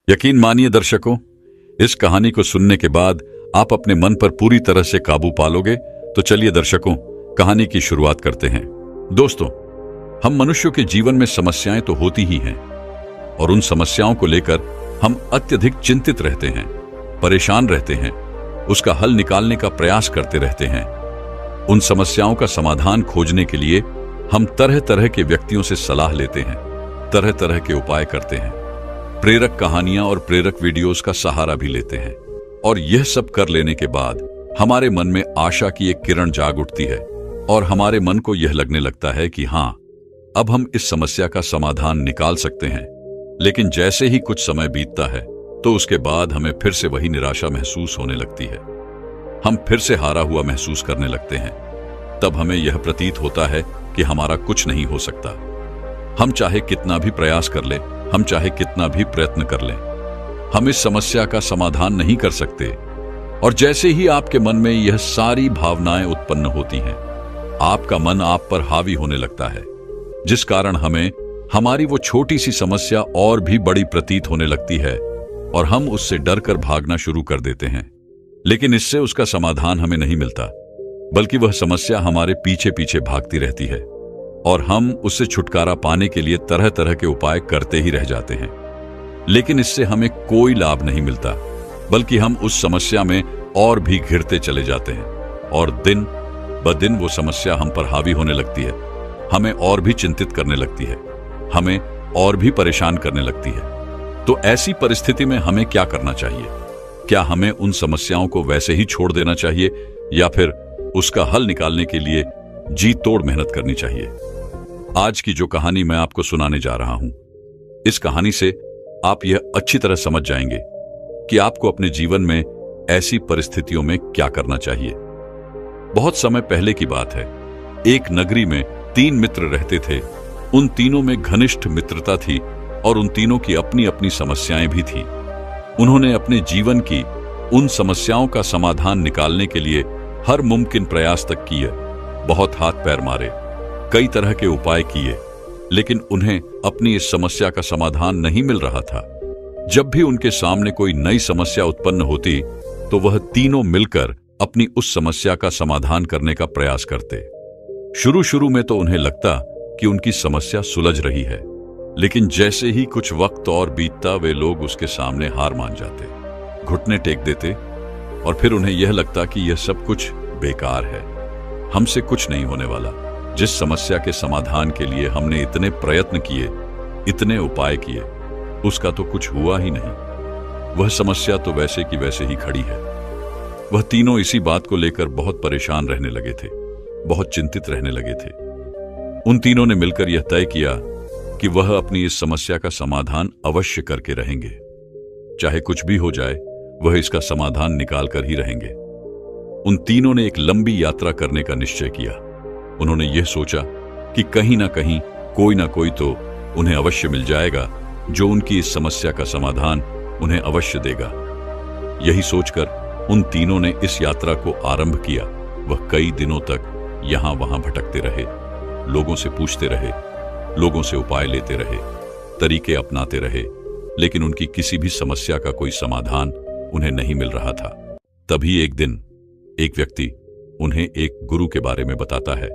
यकीन मानिए दर्शकों, इस कहानी को सुनने के बाद आप अपने मन पर पूरी तरह से काबू पालोगे। तो चलिए दर्शकों, कहानी की शुरुआत करते हैं। दोस्तों, हम मनुष्यों के जीवन में समस्याएं तो होती ही हैं और उन समस्याओं को लेकर हम अत्यधिक चिंतित रहते हैं, परेशान रहते हैं, उसका हल निकालने का प्रयास करते रहते हैं। उन समस्याओं का समाधान खोजने के लिए हम तरह तरह के व्यक्तियों से सलाह लेते हैं, तरह तरह के उपाय करते हैं, प्रेरक कहानियां और प्रेरक वीडियोस का सहारा भी लेते हैं। और यह सब कर लेने के बाद हमारे मन में आशा की एक किरण जाग उठती है और हमारे मन को यह लगने लगता है कि हां, अब हम इस समस्या का समाधान निकाल सकते हैं। लेकिन जैसे ही कुछ समय बीतता है तो उसके बाद हमें फिर से वही निराशा महसूस होने लगती है। हम फिर से हारा हुआ महसूस करने लगते हैं। तब हमें यह प्रतीत होता है कि हमारा कुछ नहीं हो सकता। हम चाहे कितना भी प्रयास कर लें, हम चाहे कितना भी प्रयत्न कर लें, हम इस समस्या का समाधान नहीं कर सकते। और जैसे ही आपके मन में यह सारी भावनाएं उत्पन्न होती हैं, आपका मन आप पर हावी होने लगता है, जिस कारण हमें हमारी वो छोटी सी समस्या और भी बड़ी प्रतीत होने लगती है और हम उससे डरकर भागना शुरू कर देते हैं। लेकिन इससे उसका समाधान हमें नहीं मिलता, बल्कि वह समस्या हमारे पीछे पीछे भागती रहती है और हम उससे छुटकारा पाने के लिए तरह तरह के उपाय करते ही रह जाते हैं। लेकिन इससे हमें कोई लाभ नहीं मिलता, बल्कि हम उस समस्या में और भी घिरते चले जाते हैं और दिन ब दिन वो समस्या हम पर हावी होने लगती है, हमें और भी चिंतित करने लगती है, हमें और भी परेशान करने लगती है। तो ऐसी परिस्थिति में हमें क्या करना चाहिए? क्या हमें उन समस्याओं को वैसे ही छोड़ देना चाहिए या फिर उसका हल निकालने के लिए जी तोड़ मेहनत करनी चाहिए? आज की जो कहानी मैं आपको सुनाने जा रहा हूं, इस कहानी से आप यह अच्छी तरह समझ जाएंगे कि आपको अपने जीवन में ऐसी परिस्थितियों में क्या करना चाहिए। बहुत समय पहले की बात है। एक नगरी में 3 मित्र रहते थे। उन तीनों में घनिष्ठ मित्रता थी और उन तीनों की अपनी अपनी समस्याएं भी थी। उन्होंने अपने जीवन की उन समस्याओं का समाधान निकालने के लिए हर मुमकिन प्रयास तक किए, बहुत हाथ पैर मारे, कई तरह के उपाय किए, लेकिन उन्हें अपनी इस समस्या का समाधान नहीं मिल रहा था। जब भी उनके सामने कोई नई समस्या उत्पन्न होती तो वह तीनों मिलकर अपनी उस समस्या का समाधान करने का प्रयास करते। शुरू शुरू में तो उन्हें लगता कि उनकी समस्या सुलझ रही है, लेकिन जैसे ही कुछ वक्त और बीतता वे लोग उसके सामने हार मान जाते, घुटने टेक देते और फिर उन्हें यह लगता कि यह सब कुछ बेकार है, हमसे कुछ नहीं होने वाला। जिस समस्या के समाधान के लिए हमने इतने प्रयत्न किए, इतने उपाय किए, उसका तो कुछ हुआ ही नहीं। वह समस्या तो वैसे की वैसे ही खड़ी है। वह तीनों इसी बात को लेकर बहुत परेशान रहने लगे थे, बहुत चिंतित रहने लगे थे। उन तीनों ने मिलकर यह तय किया कि वह अपनी इस समस्या का समाधान अवश्य करके रहेंगे। चाहे कुछ भी हो जाए, वह इसका समाधान निकाल कर ही रहेंगे। उन तीनों ने एक लंबी यात्रा करने का निश्चय किया। उन्होंने यह सोचा कि कहीं ना कहीं कोई ना कोई तो उन्हें अवश्य मिल जाएगा जो उनकी इस समस्या का समाधान उन्हें अवश्य देगा। यही सोचकर उन तीनों ने इस यात्रा को आरंभ किया। वह कई दिनों तक यहां वहां भटकते रहे, लोगों से पूछते रहे, लोगों से उपाय लेते रहे, तरीके अपनाते रहे, लेकिन उनकी किसी भी समस्या का कोई समाधान उन्हें नहीं मिल रहा था। तभी एक दिन एक व्यक्ति उन्हें एक गुरु के बारे में बताता है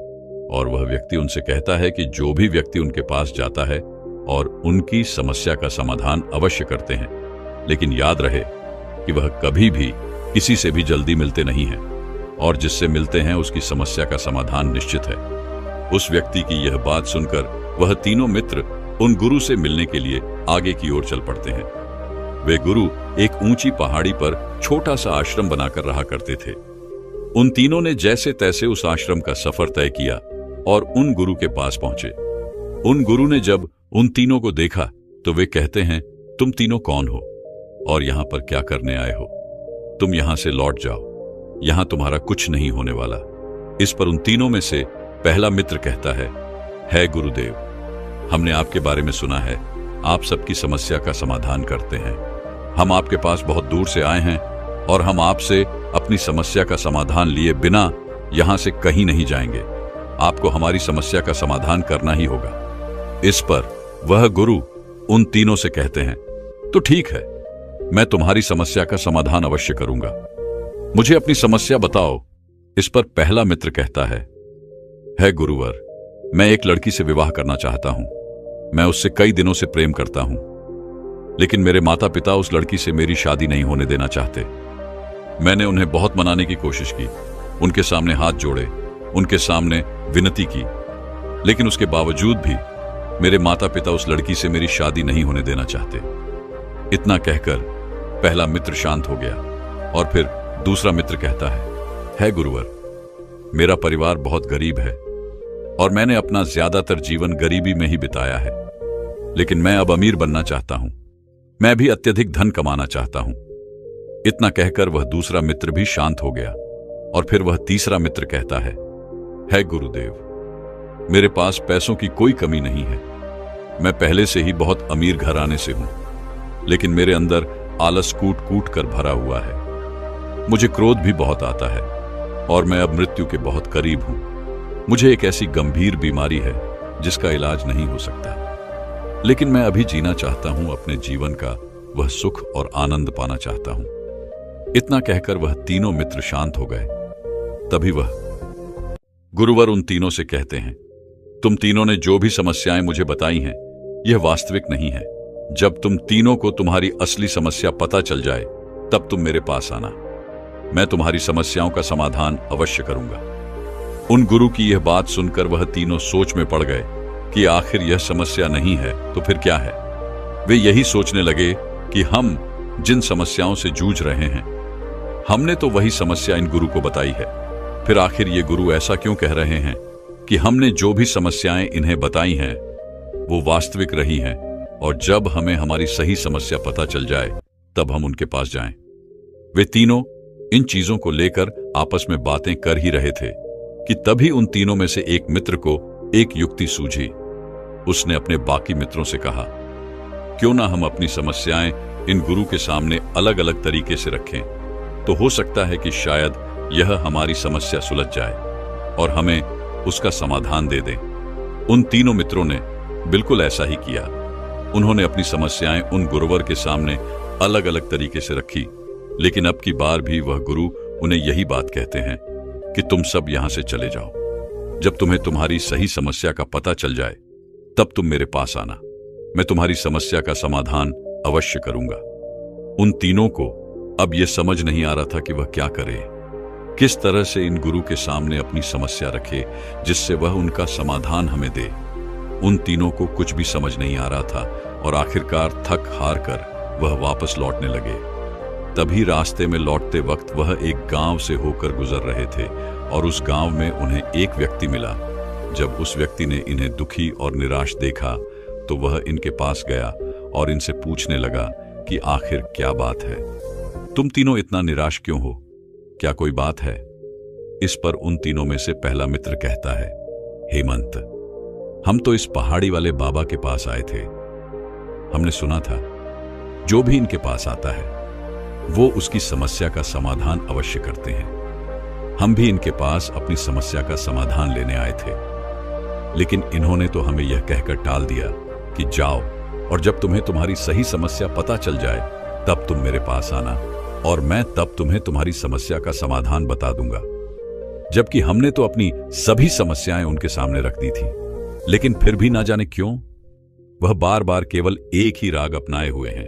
और वह व्यक्ति उनसे कहता है कि जो भी व्यक्ति उनके पास जाता है और उनकी समस्या का समाधान अवश्य करते हैं, लेकिन याद रहे कि वह कभी भी किसी से भी जल्दी मिलते नहीं हैं और जिससे मिलते हैं उसकी समस्या का समाधान निश्चित है। उस व्यक्ति की यह बात सुनकर वह तीनों मित्र उन गुरु से मिलने के लिए आगे की ओर चल पड़ते हैं। वे गुरु एक ऊंची पहाड़ी पर छोटा सा आश्रम बनाकर रहा करते थे। उन तीनों ने जैसे तैसे उस आश्रम का सफर तय किया और उन गुरु के पास पहुंचे। उन गुरु ने जब उन तीनों को देखा तो वे कहते हैं, तुम तीनों कौन हो और यहां पर क्या करने आए हो? तुम यहां से लौट जाओ, यहां तुम्हारा कुछ नहीं होने वाला। इस पर उन तीनों में से पहला मित्र कहता है गुरुदेव, हमने आपके बारे में सुना है, आप सबकी समस्या का समाधान करते हैं। हम आपके पास बहुत दूर से आए हैं और हम आपसे अपनी समस्या का समाधान लिए बिना यहां से कहीं नहीं जाएंगे। आपको हमारी समस्या का समाधान करना ही होगा। इस पर वह गुरु उन तीनों से कहते हैं, तो ठीक है, मैं तुम्हारी समस्या का समाधान अवश्य करूंगा। मुझे अपनी समस्या बताओ। इस पर पहला मित्र कहता है गुरुवर, मैं एक लड़की से विवाह करना चाहता हूं। मैं उससे कई दिनों से प्रेम करता हूं, लेकिन मेरे माता पिता उस लड़की से मेरी शादी नहीं होने देना चाहते। मैंने उन्हें बहुत मनाने की कोशिश की, उनके सामने हाथ जोड़े, उनके सामने विनती की, लेकिन उसके बावजूद भी मेरे माता पिता उस लड़की से मेरी शादी नहीं होने देना चाहते। इतना कहकर पहला मित्र शांत हो गया और फिर दूसरा मित्र कहता है गुरुवर, मेरा परिवार बहुत गरीब है और मैंने अपना ज्यादातर जीवन गरीबी में ही बिताया है, लेकिन मैं अब अमीर बनना चाहता हूं। मैं भी अत्यधिक धन कमाना चाहता हूं। इतना कहकर वह दूसरा मित्र भी शांत हो गया और फिर वह तीसरा मित्र कहता है गुरुदेव, मेरे पास पैसों की कोई कमी नहीं है। मैं पहले से ही बहुत अमीर घराने से हूं, लेकिन मेरे अंदर आलस कूट कूट कर भरा हुआ है। मुझे क्रोध भी बहुत आता है और मैं अब मृत्यु के बहुत करीब हूं। मुझे एक ऐसी गंभीर बीमारी है जिसका इलाज नहीं हो सकता, लेकिन मैं अभी जीना चाहता हूं। अपने जीवन का वह सुख और आनंद पाना चाहता हूं। इतना कहकर वह तीनों मित्र शांत हो गए। तभी वह गुरुवर उन तीनों से कहते हैं, तुम तीनों ने जो भी समस्याएं मुझे बताई हैं, यह वास्तविक नहीं है। जब तुम तीनों को तुम्हारी असली समस्या पता चल जाए, तब तुम मेरे पास आना। मैं तुम्हारी समस्याओं का समाधान अवश्य करूंगा। उन गुरु की यह बात सुनकर वह तीनों सोच में पड़ गए कि आखिर यह समस्या नहीं है तो फिर क्या है। वे यही सोचने लगे कि हम जिन समस्याओं से जूझ रहे हैं, हमने तो वही समस्या इन गुरु को बताई है। फिर आखिर ये गुरु ऐसा क्यों कह रहे हैं कि हमने जो भी समस्याएं इन्हें बताई हैं वो वास्तविक रही हैं, और जब हमें हमारी सही समस्या पता चल जाए तब हम उनके पास जाएं। वे तीनों इन चीजों को लेकर आपस में बातें कर ही रहे थे कि तभी उन तीनों में से एक मित्र को एक युक्ति सूझी। उसने अपने बाकी मित्रों से कहा, क्यों ना हम अपनी समस्याएं इन गुरु के सामने अलग अलग तरीके से रखें, तो हो सकता है कि शायद यह हमारी समस्या सुलझ जाए और हमें उसका समाधान दे दे। उन तीनों मित्रों ने बिल्कुल ऐसा ही किया। उन्होंने अपनी समस्याएं उन गुरुवर के सामने अलग अलग तरीके से रखी, लेकिन अब की बार भी वह गुरु उन्हें यही बात कहते हैं कि तुम सब यहां से चले जाओ। जब तुम्हें तुम्हारी सही समस्या का पता चल जाए तब तुम मेरे पास आना। मैं तुम्हारी समस्या का समाधान अवश्य करूंगा। उन तीनों को अब यह समझ नहीं आ रहा था कि वह क्या करे, किस तरह से इन गुरु के सामने अपनी समस्या रखे जिससे वह उनका समाधान हमें दे। उन तीनों को कुछ भी समझ नहीं आ रहा था और आखिरकार थक हार कर वह वापस लौटने लगे। तभी रास्ते में लौटते वक्त वह एक गांव से होकर गुजर रहे थे और उस गांव में उन्हें एक व्यक्ति मिला। जब उस व्यक्ति ने इन्हें दुखी और निराश देखा तो वह इनके पास गया और इनसे पूछने लगा कि आखिर क्या बात है, तुम तीनों इतना निराश क्यों हो, क्या कोई बात है। इस पर उन तीनों में से पहला मित्र कहता है, हेमंत, हम तो इस पहाड़ी वाले बाबा के पास आए थे। हमने सुना था जो भी इनके पास आता है वो उसकी समस्या का समाधान अवश्य करते हैं। हम भी इनके पास अपनी समस्या का समाधान लेने आए थे, लेकिन इन्होंने तो हमें यह कहकर टाल दिया कि जाओ और जब तुम्हें तुम्हारी सही समस्या पता चल जाए तब तुम मेरे पास आना और मैं तब तुम्हें तुम्हारी समस्या का समाधान बता दूंगा। जबकि हमने तो अपनी सभी समस्याएं उनके सामने रख दी थी, लेकिन फिर भी ना जाने क्यों वह बार बार केवल एक ही राग अपनाए हुए हैं।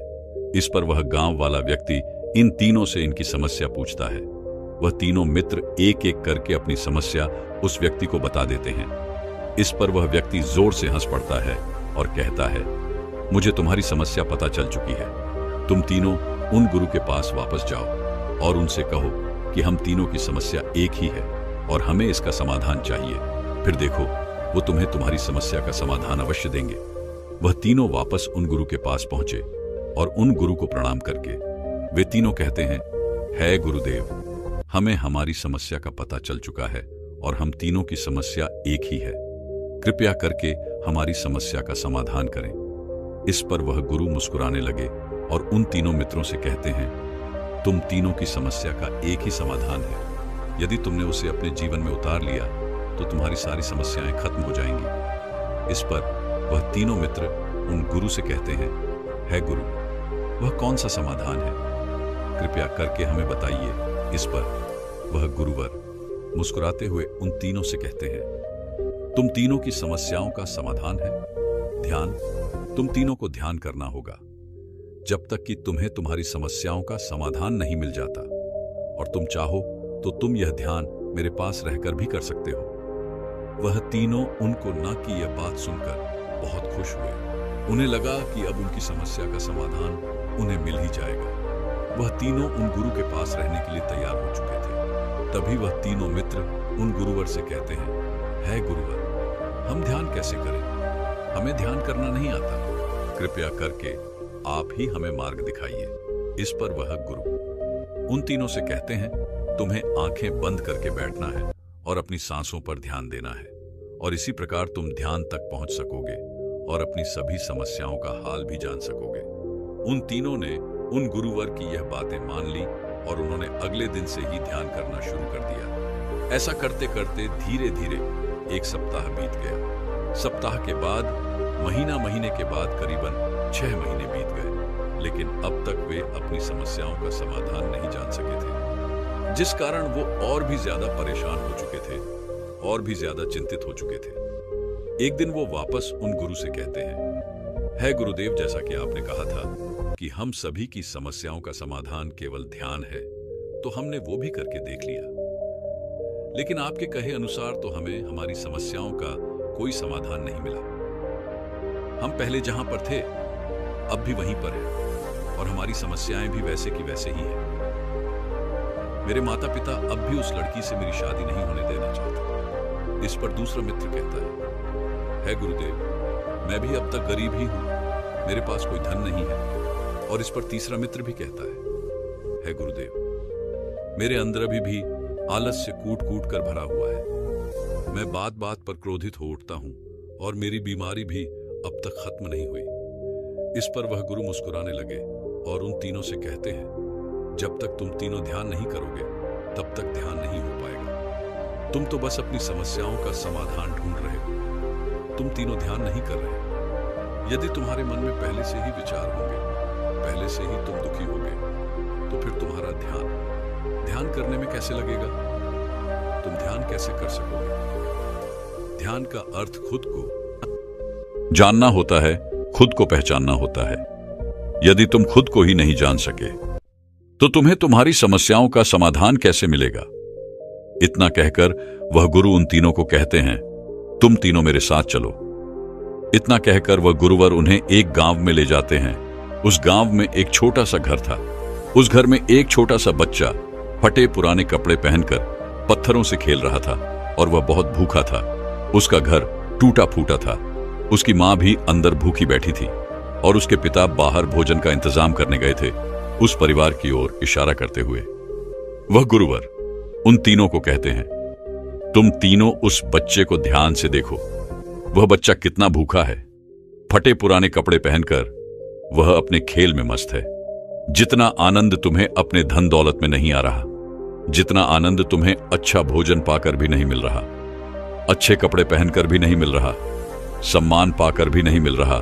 इस पर वह गांव वाला व्यक्ति इन तीनों से इनकी समस्या पूछता है। वह तीनों मित्र एक एक करके अपनी समस्या उस व्यक्ति को बता देते हैं। इस पर वह व्यक्ति जोर से हंस पड़ता है और कहता है, मुझे तुम्हारी समस्या पता चल चुकी है। तुम तीनों उन गुरु के पास वापस जाओ और उनसे कहो कि हम तीनों की समस्या एक ही है और हमें इसका समाधान चाहिए। फिर देखो वो तुम्हें तुम्हारी समस्या का समाधान अवश्य देंगे। वह तीनों वापस उन गुरु के पास पहुंचे और उन गुरु को प्रणाम करके वे तीनों कहते हैं, है गुरुदेव, हमें हमारी समस्या का पता चल चुका है और हम तीनों की समस्या एक ही है। कृपया करके हमारी समस्या का समाधान करें। इस पर वह गुरु मुस्कुराने लगे और उन तीनों मित्रों से कहते हैं, तुम तीनों की समस्या का एक ही समाधान है। यदि तुमने उसे अपने जीवन में उतार लिया तो तुम्हारी सारी समस्याएं खत्म हो जाएंगी। इस पर वह तीनों मित्र उन गुरु से कहते हैं, है गुरु, वह कौन सा समाधान है? कृपया करके हमें बताइए। इस पर वह गुरुवर मुस्कुराते हुए उन तीनों से कहते हैं, तुम तीनों की समस्याओं का समाधान है ध्यान। तुम तीनों को ध्यान करना होगा जब तक कि तुम्हें तुम्हारी समस्याओं का समाधान नहीं मिल जाता, और तुम चाहो तो तुम यह ध्यान मेरे पास रहकर भी कर सकते हो। वह तीनों उनको न की यह बात सुनकर बहुत खुश हुए। उन्हें लगा कि अब उनकी समस्या का समाधान उन्हें मिल ही जाएगा। वह तीनों उन गुरु के पास रहने के लिए तैयार हो चुके थे। तभी वह तीनों मित्र उन गुरुवर से कहते हैं, है गुरुवर, हम ध्यान कैसे करें? हमें ध्यान करना नहीं आता। कृपया करके आप ही हमें मार्ग दिखाइए। इस पर वह गुरु उन तीनों से कहते हैं, तुम्हें आंखें बंद करके बैठना है और अपनी सांसों पर ध्यान देना है, और इसी प्रकार तुम ध्यान तक पहुंच सकोगे और अपनी सभी समस्याओं का हाल भी जान सकोगे। उन तीनों ने उन गुरुवर की यह बातें मान ली और उन्होंने अगले दिन से ही ध्यान करना शुरू कर दिया। ऐसा करते करते धीरे धीरे एक सप्ताह बीत गया। सप्ताह के बाद महीने के बाद करीबन 6 महीने बीत गए, लेकिन अब तक वे अपनी समस्याओं का समाधान नहीं जान सके थे, जिस कारण वो और भी ज्यादा परेशान हो चुके थे और भी ज्यादा चिंतित हो चुके थे। एक दिन वो वापस उन गुरु से कहते हैं, है गुरुदेव, जैसा कि आपने कहा था कि हम सभी की समस्याओं का समाधान केवल ध्यान है, तो हमने वो भी करके देख लिया, लेकिन आपके कहे अनुसार तो हमें हमारी समस्याओं का कोई समाधान नहीं मिला। हम पहले जहां पर थे अब भी वहीं पर हैं, और हमारी समस्याएं भी वैसे की वैसे ही हैं। मेरे माता पिता अब भी उस लड़की से मेरी शादी नहीं होने देना चाहते। इस पर दूसरा मित्र कहता है गुरुदेव, मैं भी अब तक गरीब ही हूं, मेरे पास कोई धन नहीं है। और इस पर तीसरा मित्र भी कहता है गुरुदेव, मेरे अंदर अभी भी आलस से कूट कूट कर भरा हुआ है। मैं बात बात पर क्रोधित हो उठता हूं और मेरी बीमारी भी अब तक खत्म नहीं हुई। इस पर वह गुरु मुस्कुराने लगे और उन तीनों से कहते हैं, जब तक तुम तीनों ध्यान नहीं करोगे तब तक ध्यान नहीं हो पाएगा। तुम तो बस अपनी समस्याओं का समाधान ढूंढ रहे हो, तुम तीनों ध्यान नहीं कर रहे। यदि तुम्हारे मन में पहले से ही विचार होंगे, पहले से ही तुम दुखी होगे, तो फिर तुम्हारा ध्यान करने में कैसे लगेगा? तुम ध्यान कैसे कर सकोगे? ध्यान का अर्थ खुद को जानना होता है, खुद को पहचानना होता है। यदि तुम खुद को ही नहीं जान सके तो तुम्हें तुम्हारी समस्याओं का समाधान कैसे मिलेगा? इतना कहकर वह गुरु उन तीनों को कहते हैं, तुम तीनों मेरे साथ चलो। इतना कहकर वह गुरुवर उन्हें एक गांव में ले जाते हैं। उस गांव में एक छोटा सा घर था। उस घर में एक छोटा सा बच्चा फटे पुराने कपड़े पहनकर पत्थरों से खेल रहा था, और वह बहुत भूखा था। उसका घर टूटा फूटा था। उसकी मां भी अंदर भूखी बैठी थी और उसके पिता बाहर भोजन का इंतजाम करने गए थे, उस परिवार की ओर इशारा करते हुए। वह गुरुवर उन तीनों को कहते हैं, तुम तीनों उस बच्चे को ध्यान से देखो। वह बच्चा कितना भूखा है। फटे पुराने कपड़े पहनकर वह अपने खेल में मस्त है। जितना आनंद तुम्हें अपने धन दौलत में नहीं आ रहा, जितना आनंद तुम्हें अच्छा भोजन पाकर भी नहीं मिल रहा, अच्छे कपड़े पहनकर भी नहीं मिल रहा, सम्मान पाकर भी नहीं मिल रहा,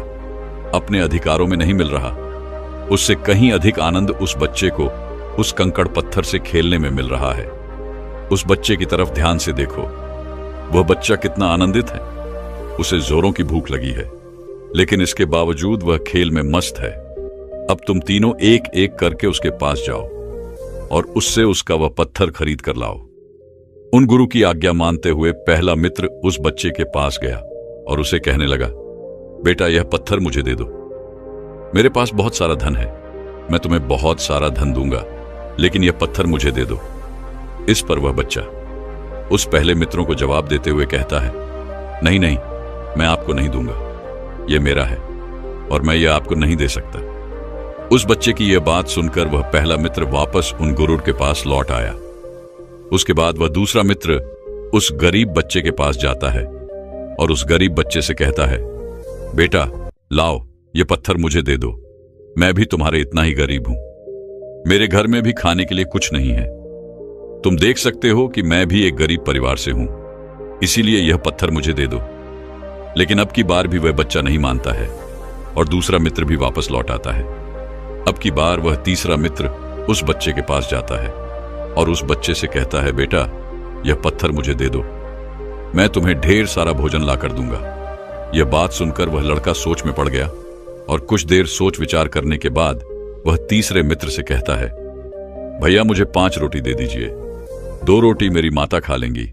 अपने अधिकारों में नहीं मिल रहा, उससे कहीं अधिक आनंद उस बच्चे को उस कंकड़ पत्थर से खेलने में मिल रहा है। उस बच्चे की तरफ ध्यान से देखो। वह बच्चा कितना आनंदित है। उसे जोरों की भूख लगी है, लेकिन इसके बावजूद वह खेल में मस्त है। अब तुम तीनों एक एक करके उसके पास जाओ और उससे उसका वह पत्थर खरीद कर लाओ। उन गुरु की आज्ञा मानते हुए पहला मित्र उस बच्चे के पास गया और उसे कहने लगा, बेटा, यह पत्थर मुझे दे दो। मेरे पास बहुत सारा धन है, मैं तुम्हें बहुत सारा धन दूंगा, लेकिन यह पत्थर मुझे दे दो। इस पर वह बच्चा उस पहले मित्रों को जवाब देते हुए कहता है, नहीं नहीं, मैं आपको नहीं दूंगा, यह मेरा है और मैं यह आपको नहीं दे सकता। उस बच्चे की यह बात सुनकर वह पहला मित्र वापस उन गुरु के पास लौट आया। उसके बाद वह दूसरा मित्र उस गरीब बच्चे के पास जाता है और उस गरीब बच्चे से कहता है, बेटा लाओ, यह पत्थर मुझे दे दो, मैं भी तुम्हारे इतना ही गरीब हूं, मेरे घर में भी खाने के लिए कुछ नहीं है। तुम देख सकते हो कि मैं भी एक गरीब परिवार से हूं, इसीलिए यह पत्थर मुझे दे दो। लेकिन अब की बार भी वह बच्चा नहीं मानता है और दूसरा मित्र भी वापस लौट आता है। अब की बार वह तीसरा मित्र उस बच्चे के पास जाता है और उस बच्चे से कहता है, बेटा यह पत्थर मुझे दे दो, मैं तुम्हें ढेर सारा भोजन ला कर दूंगा। यह बात सुनकर वह लड़का सोच में पड़ गया और कुछ देर सोच विचार करने के बाद वह तीसरे मित्र से कहता है, भैया मुझे 5 रोटी दे दीजिए। 2 रोटी मेरी माता खा लेंगी,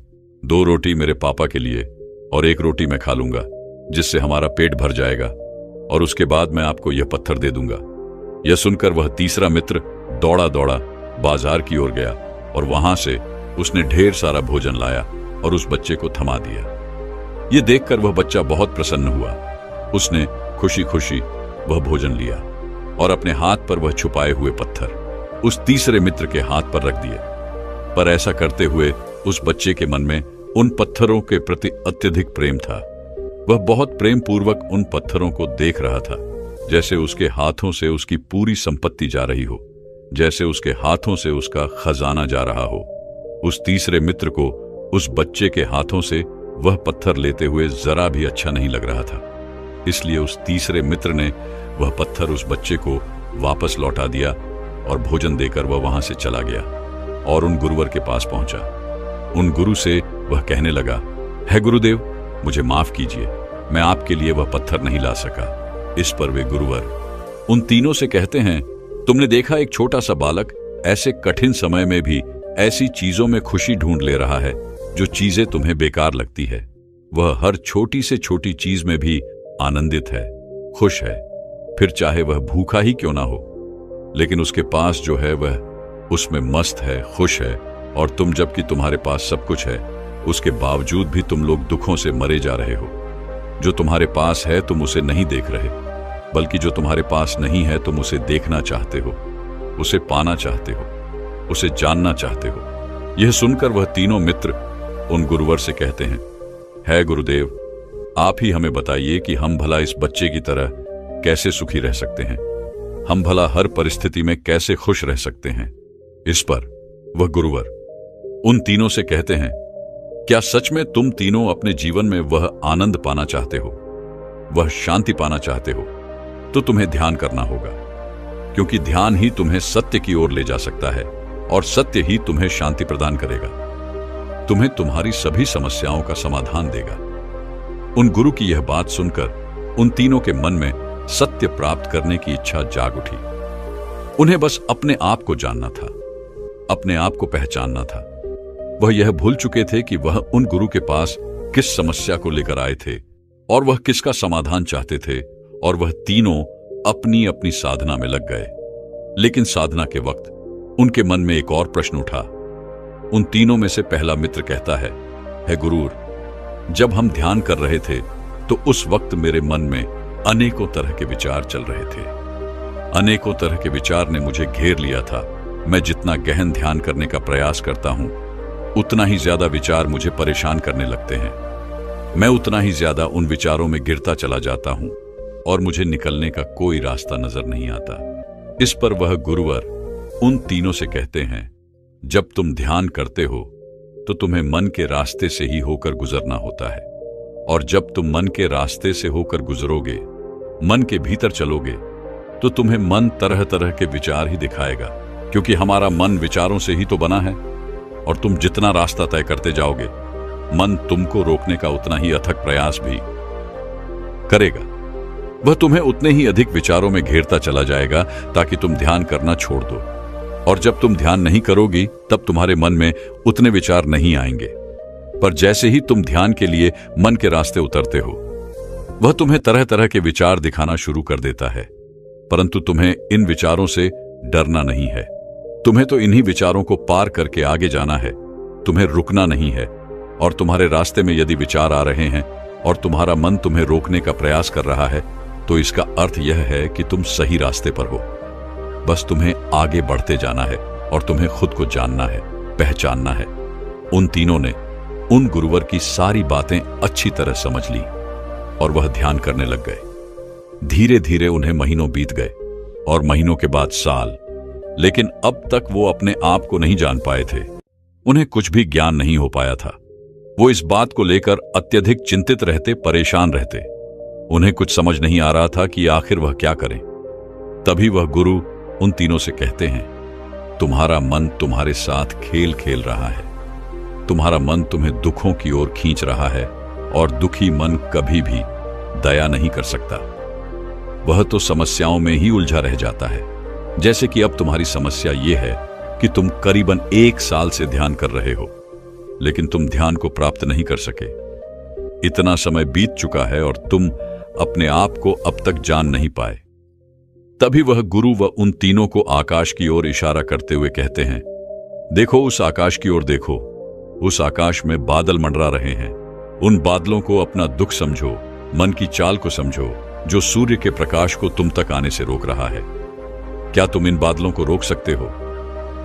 2 रोटी मेरे पापा के लिए और 1 रोटी मैं खा लूंगा, जिससे हमारा पेट भर जाएगा और उसके बाद मैं आपको यह पत्थर दे दूंगा। यह सुनकर वह तीसरा मित्र दौड़ा दौड़ा बाजार की ओर गया और वहां से उसने ढेर सारा भोजन लाया और उस बच्चे को थमा दिया। यह देखकर वह बच्चा बहुत प्रसन्न हुआ। उसने खुशी खुशी वह भोजन लिया और अपने हाथ पर वह छुपाए हुए पत्थर उस तीसरे मित्र के हाथ पर रख दिए। पर ऐसा करते हुए उस बच्चे के मन में उन पत्थरों के प्रति अत्यधिक प्रेम था। वह बहुत प्रेम पूर्वक उन पत्थरों को देख रहा था, जैसे उसके हाथों से उसकी पूरी संपत्ति जा रही हो, जैसे उसके हाथों से उसका खजाना जा रहा हो। उस तीसरे मित्र को उस बच्चे के हाथों से वह पत्थर लेते हुए जरा भी अच्छा नहीं लग रहा था। इसलिए उस तीसरे मित्र ने वह पत्थर उस बच्चे को वापस लौटा दिया और भोजन देकर वह वहां से चला गया और उन गुरुवर के पास पहुंचा। उन गुरु से वह कहने लगा, है गुरुदेव, मुझे माफ कीजिए, मैं आपके लिए वह पत्थर नहीं ला सका। इस पर वे गुरुवर उन तीनों से कहते हैं, तुमने देखा एक छोटा सा बालक ऐसे कठिन समय में भी ऐसी चीजों में खुशी ढूंढ ले रहा है जो चीजें तुम्हें बेकार लगती है। वह हर छोटी से छोटी चीज में भी आनंदित है, खुश है, फिर चाहे वह भूखा ही क्यों ना हो, लेकिन उसके पास जो है वह उसमें मस्त है, खुश है। और तुम, जबकि तुम्हारे पास सब कुछ है, उसके बावजूद भी तुम लोग दुखों से मरे जा रहे हो। जो तुम्हारे पास है तुम उसे नहीं देख रहे, बल्कि जो तुम्हारे पास नहीं है तुम उसे देखना चाहते हो, उसे पाना चाहते हो, उसे जानना चाहते हो। यह सुनकर वह तीनों मित्र उन गुरुवर से कहते हैं, है गुरुदेव, आप ही हमें बताइए कि हम भला इस बच्चे की तरह कैसे सुखी रह सकते हैं, हम भला हर परिस्थिति में कैसे खुश रह सकते हैं। इस पर वह गुरुवर उन तीनों से कहते हैं, क्या सच में तुम तीनों अपने जीवन में वह आनंद पाना चाहते हो, वह शांति पाना चाहते हो, तो तुम्हें ध्यान करना होगा, क्योंकि ध्यान ही तुम्हें सत्य की ओर ले जा सकता है और सत्य ही तुम्हें शांति प्रदान करेगा, तुम्हें तुम्हारी सभी समस्याओं का समाधान देगा। उन गुरु की यह बात सुनकर उन तीनों के मन में सत्य प्राप्त करने की इच्छा जाग उठी। उन्हें बस अपने आप को जानना था, अपने आप को पहचानना था। वह यह भूल चुके थे कि वह उन गुरु के पास किस समस्या को लेकर आए थे और वह किसका समाधान चाहते थे, और वह तीनों अपनी अपनी साधना में लग गए। लेकिन साधना के वक्त उनके मन में एक और प्रश्न उठा। उन तीनों में से पहला मित्र कहता है गुरुर, जब हम ध्यान कर रहे थे तो उस वक्त मेरे मन में अनेकों तरह के विचार चल रहे थे। अनेकों तरह के विचार ने मुझे घेर लिया था। मैं जितना गहन ध्यान करने का प्रयास करता हूं, उतना ही ज्यादा विचार मुझे परेशान करने लगते हैं। मैं उतना ही ज्यादा उन विचारों में गिरता चला जाता हूं और मुझे निकलने का कोई रास्ता नजर नहीं आता। इस पर वह गुरुवर उन तीनों से कहते हैं, जब तुम ध्यान करते हो तो तुम्हें मन के रास्ते से ही होकर गुजरना होता है, और जब तुम मन के रास्ते से होकर गुजरोगे, मन के भीतर चलोगे, तो तुम्हें मन तरह तरह के विचार ही दिखाएगा, क्योंकि हमारा मन विचारों से ही तो बना है। और तुम जितना रास्ता तय करते जाओगे, मन तुमको रोकने का उतना ही अथक प्रयास भी करेगा। वह तुम्हें उतने ही अधिक विचारों में घेरता चला जाएगा ताकि तुम ध्यान करना छोड़ दो। और जब तुम ध्यान नहीं करोगी, तब तुम्हारे मन में उतने विचार नहीं आएंगे। पर जैसे ही तुम ध्यान के लिए मन के रास्ते उतरते हो, वह तुम्हें तरह तरह के विचार दिखाना शुरू कर देता है। परंतु तुम्हें इन विचारों से डरना नहीं है। तुम्हें तो इन्हीं विचारों को पार करके आगे जाना है, तुम्हें रुकना नहीं है। और तुम्हारे रास्ते में यदि विचार आ रहे हैं और तुम्हारा मन तुम्हें रोकने का प्रयास कर रहा है, तो इसका अर्थ यह है कि तुम सही रास्ते पर हो। बस तुम्हें आगे बढ़ते जाना है और तुम्हें खुद को जानना है, पहचानना है। उन तीनों ने उन गुरुवर की सारी बातें अच्छी तरह समझ ली और वह ध्यान करने लग गए। धीरे धीरे उन्हें महीनों बीत गए और महीनों के बाद साल। लेकिन अब तक वो अपने आप को नहीं जान पाए थे। उन्हें कुछ भी ज्ञान नहीं हो पाया था। वो इस बात को लेकर अत्यधिक चिंतित रहते, परेशान रहते। उन्हें कुछ समझ नहीं आ रहा था कि आखिर वह क्या करें। तभी वह गुरु उन तीनों से कहते हैं, तुम्हारा मन तुम्हारे साथ खेल खेल रहा है। तुम्हारा मन तुम्हें दुखों की ओर खींच रहा है और दुखी मन कभी भी दया नहीं कर सकता। वह तो समस्याओं में ही उलझा रह जाता है। जैसे कि अब तुम्हारी समस्या यह है कि तुम करीबन 1 साल से ध्यान कर रहे हो, लेकिन तुम ध्यान को प्राप्त नहीं कर सके। इतना समय बीत चुका है और तुम अपने आप को अब तक जान नहीं पाए। तभी वह गुरु व उन तीनों को आकाश की ओर इशारा करते हुए कहते हैं, देखो उस आकाश की ओर देखो। उस आकाश में बादल मंडरा रहे हैं। उन बादलों को अपना दुख समझो, मन की चाल को समझो जो सूर्य के प्रकाश को तुम तक आने से रोक रहा है। क्या तुम इन बादलों को रोक सकते हो?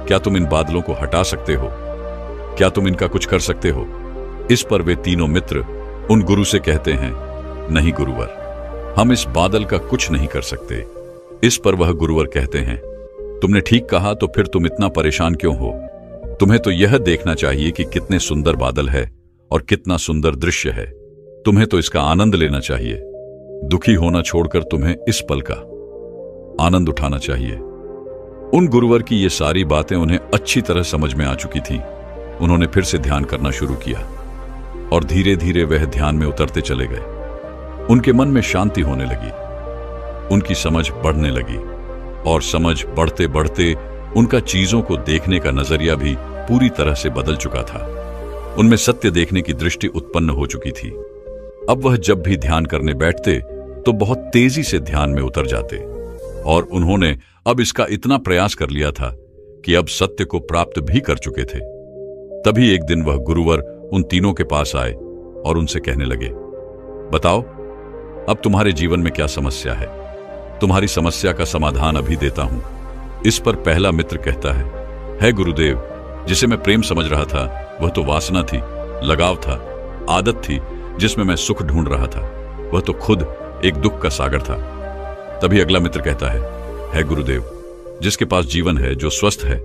क्या तुम इन बादलों को हटा सकते हो? क्या तुम इनका कुछ कर सकते हो? इस पर वे तीनों मित्र उन गुरु से कहते हैं, नहीं गुरुवर, हम इस बादल का कुछ नहीं कर सकते। इस पर वह गुरुवर कहते हैं, तुमने ठीक कहा, तो फिर तुम इतना परेशान क्यों हो? तुम्हें तो यह देखना चाहिए कि कितने सुंदर बादल है और कितना सुंदर दृश्य है। तुम्हें तो इसका आनंद लेना चाहिए। दुखी होना छोड़कर तुम्हें इस पल का आनंद उठाना चाहिए। उन गुरुवर की ये सारी बातें उन्हें अच्छी तरह समझ में आ चुकी थी। उन्होंने फिर से ध्यान करना शुरू किया और धीरे धीरे वह ध्यान में उतरते चले गए। उनके मन में शांति होने लगी, उनकी समझ बढ़ने लगी और समझ बढ़ते बढ़ते उनका चीजों को देखने का नजरिया भी पूरी तरह से बदल चुका था। उनमें सत्य देखने की दृष्टि उत्पन्न हो चुकी थी। अब वह जब भी ध्यान करने बैठते तो बहुत तेजी से ध्यान में उतर जाते और उन्होंने अब इसका इतना प्रयास कर लिया था कि अब सत्य को प्राप्त भी कर चुके थे। तभी एक दिन वह गुरुवर उन तीनों के पास आए और उनसे कहने लगे, बताओ अब तुम्हारे जीवन में क्या समस्या है? तुम्हारी समस्या का समाधान अभी देता हूं। इस पर पहला मित्र कहता है गुरुदेव, जिसे मैं प्रेम समझ रहा था वह तो वासना थी, लगाव था, आदत थी जिसमें मैं सुख ढूंढ रहा था। वह तो खुद एक दुख का सागर था। तभी अगला मित्र कहता है गुरुदेव, जिसके पास जीवन है, जो स्वस्थ है,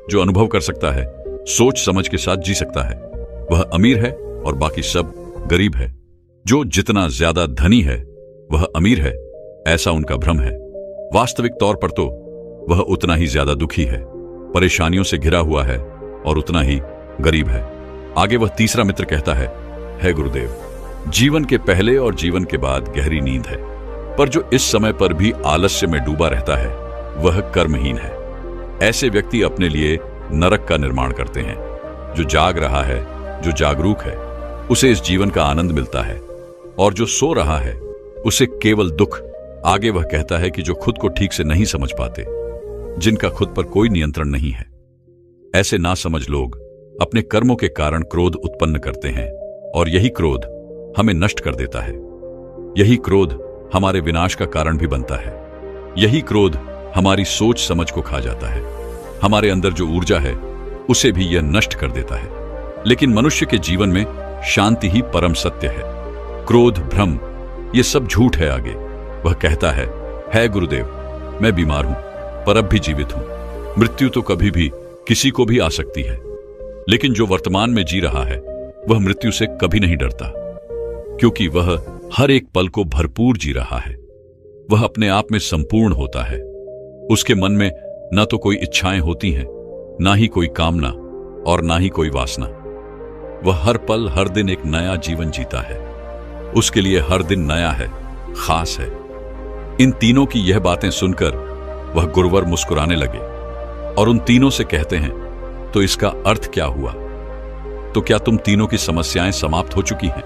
जो अनुभव कर सकता है, सोच समझ के साथ जी सकता है, वह अमीर है और बाकी सब गरीब है। जो जितना ज्यादा धनी है वह अमीर है, ऐसा उनका भ्रम है। वास्तविक तौर पर तो वह उतना ही ज्यादा दुखी है, परेशानियों से घिरा हुआ है और उतना ही गरीब है। आगे वह तीसरा मित्र कहता है गुरुदेव, जीवन के पहले और जीवन के बाद गहरी नींद है, पर जो इस समय पर भी आलस्य में डूबा रहता है वह कर्महीन है। ऐसे व्यक्ति अपने लिए नरक का निर्माण करते हैं। जो जाग रहा है, जो जागरूक है, उसे इस जीवन का आनंद मिलता है और जो सो रहा है उसे केवल दुख। आगे वह कहता है कि जो खुद को ठीक से नहीं समझ पाते, जिनका खुद पर कोई नियंत्रण नहीं है, ऐसे नासमझ लोग अपने कर्मों के कारण क्रोध उत्पन्न करते हैं और यही क्रोध हमें नष्ट कर देता है। यही क्रोध हमारे विनाश का कारण भी बनता है। यही क्रोध हमारी सोच समझ को खा जाता है। हमारे अंदर जो ऊर्जा है उसे भी यह नष्ट कर देता है। लेकिन मनुष्य के जीवन में शांति ही परम सत्य है। क्रोध, भ्रम, ये सब झूठ है। आगे वह कहता है गुरुदेव, मैं बीमार हूं पर अब भी जीवित हूं। मृत्यु तो कभी भी किसी को भी आ सकती है, लेकिन जो वर्तमान में जी रहा है वह मृत्यु से कभी नहीं डरता, क्योंकि वह हर एक पल को भरपूर जी रहा है। वह अपने आप में संपूर्ण होता है। उसके मन में न तो कोई इच्छाएं होती हैं, ना ही कोई कामना और ना ही कोई वासना। वह हर पल हर दिन एक नया जीवन जीता है। उसके लिए हर दिन नया है, खास है। इन तीनों की यह बातें सुनकर वह गुरुवर मुस्कुराने लगे और उन तीनों से कहते हैं, तो इसका अर्थ क्या हुआ? तो क्या तुम तीनों की समस्याएं समाप्त हो चुकी हैं?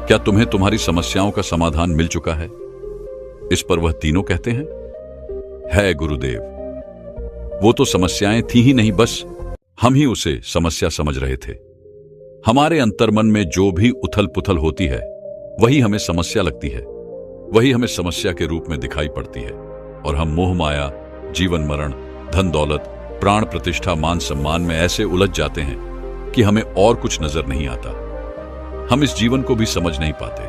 क्या तुम्हें तुम्हारी समस्याओं का समाधान मिल चुका है? इस पर वह तीनों कहते हैं गुरुदेव, वो तो समस्याएं थी ही नहीं, बस हम ही उसे समस्या समझ रहे थे। हमारे अंतर्मन में जो भी उथल पुथल होती है वही हमें समस्या लगती है, वही हमें समस्या के रूप में दिखाई पड़ती है और हम मोह माया, जीवन मरण, धन दौलत, प्राण प्रतिष्ठा, मान सम्मान में ऐसे उलझ जाते हैं कि हमें और कुछ नजर नहीं आता। हम इस जीवन को भी समझ नहीं पाते।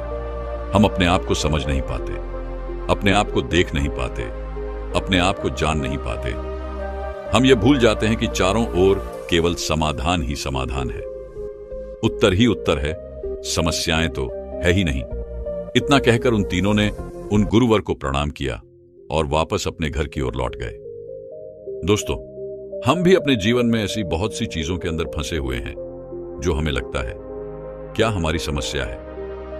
हम अपने आप को समझ नहीं पाते, अपने आप को देख नहीं पाते, अपने आप को जान नहीं पाते। हम ये भूल जाते हैं कि चारों ओर केवल समाधान ही समाधान है, उत्तर ही उत्तर है, समस्याएं तो है ही नहीं। इतना कहकर उन तीनों ने उन गुरुवर को प्रणाम किया और वापस अपने घर की ओर लौट गए। दोस्तों, हम भी अपने जीवन में ऐसी बहुत सी चीजों के अंदर फंसे हुए हैं जो हमें लगता है क्या हमारी समस्या है,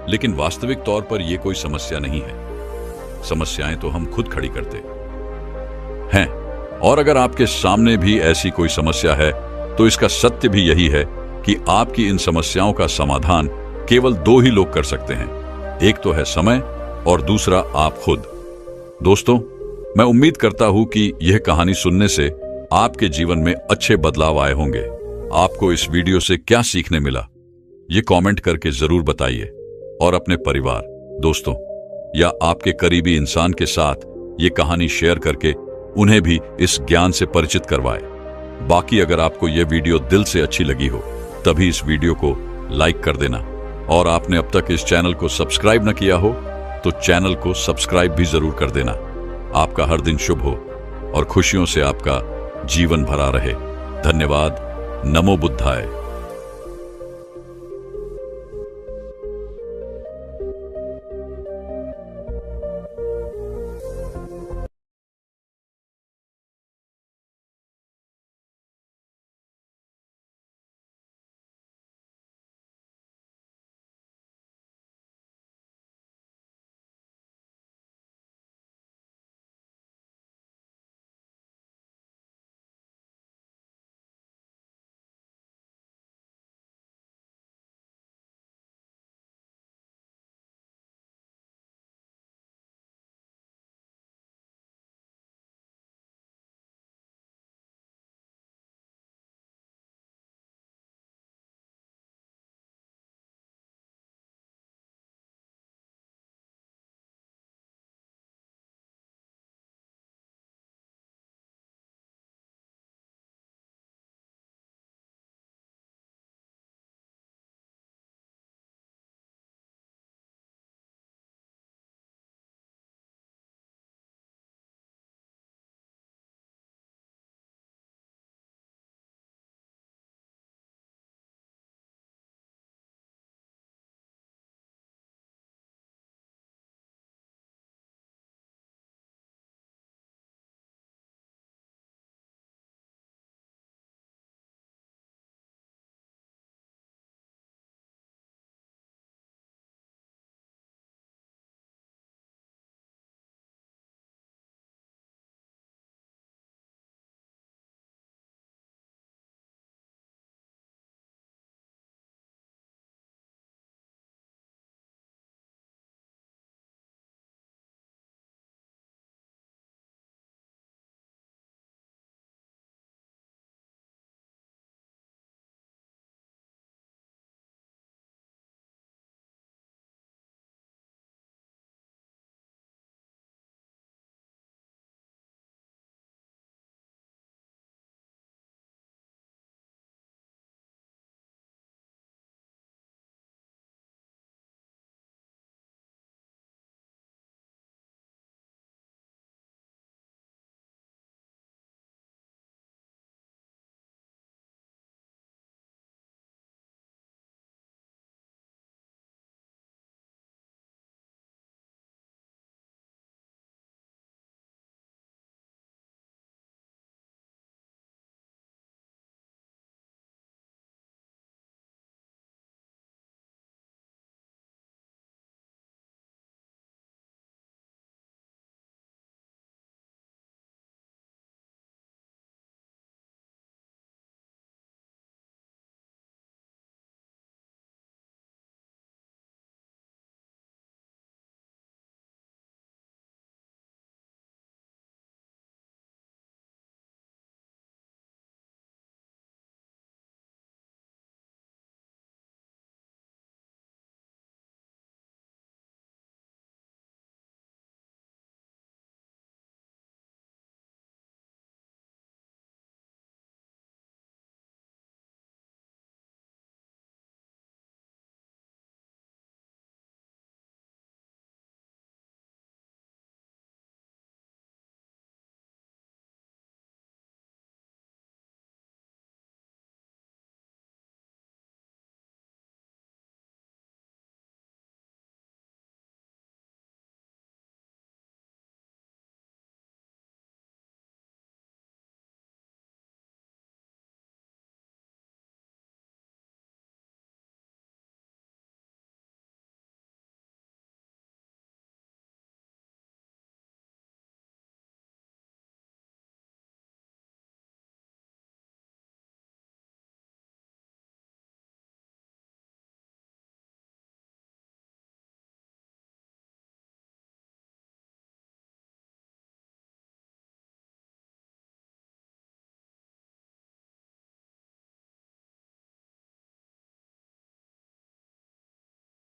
लेकिन वास्तविक तौर पर यह कोई समस्या नहीं है। समस्याएं तो हम खुद खड़ी करते हैं। और अगर आपके सामने भी ऐसी कोई समस्या है तो इसका सत्य भी यही है कि आपकी इन समस्याओं का समाधान केवल दो ही लोग कर सकते हैं। एक तो है समय और दूसरा आप खुद। दोस्तों, मैं उम्मीद करता हूं कि यह कहानी सुनने से आपके जीवन में अच्छे बदलाव आए होंगे। आपको इस वीडियो से क्या सीखने मिला, ये कमेंट करके जरूर बताइए और अपने परिवार, दोस्तों या आपके करीबी इंसान के साथ ये कहानी शेयर करके उन्हें भी इस ज्ञान से परिचित करवाएं। बाकी अगर आपको यह वीडियो दिल से अच्छी लगी हो तभी इस वीडियो को लाइक कर देना, और आपने अब तक इस चैनल को सब्सक्राइब न किया हो तो चैनल को सब्सक्राइब भी जरूर कर देना। आपका हर दिन शुभ हो और खुशियों से आपका जीवन भरा रहे। धन्यवाद। नमो बुद्धाय।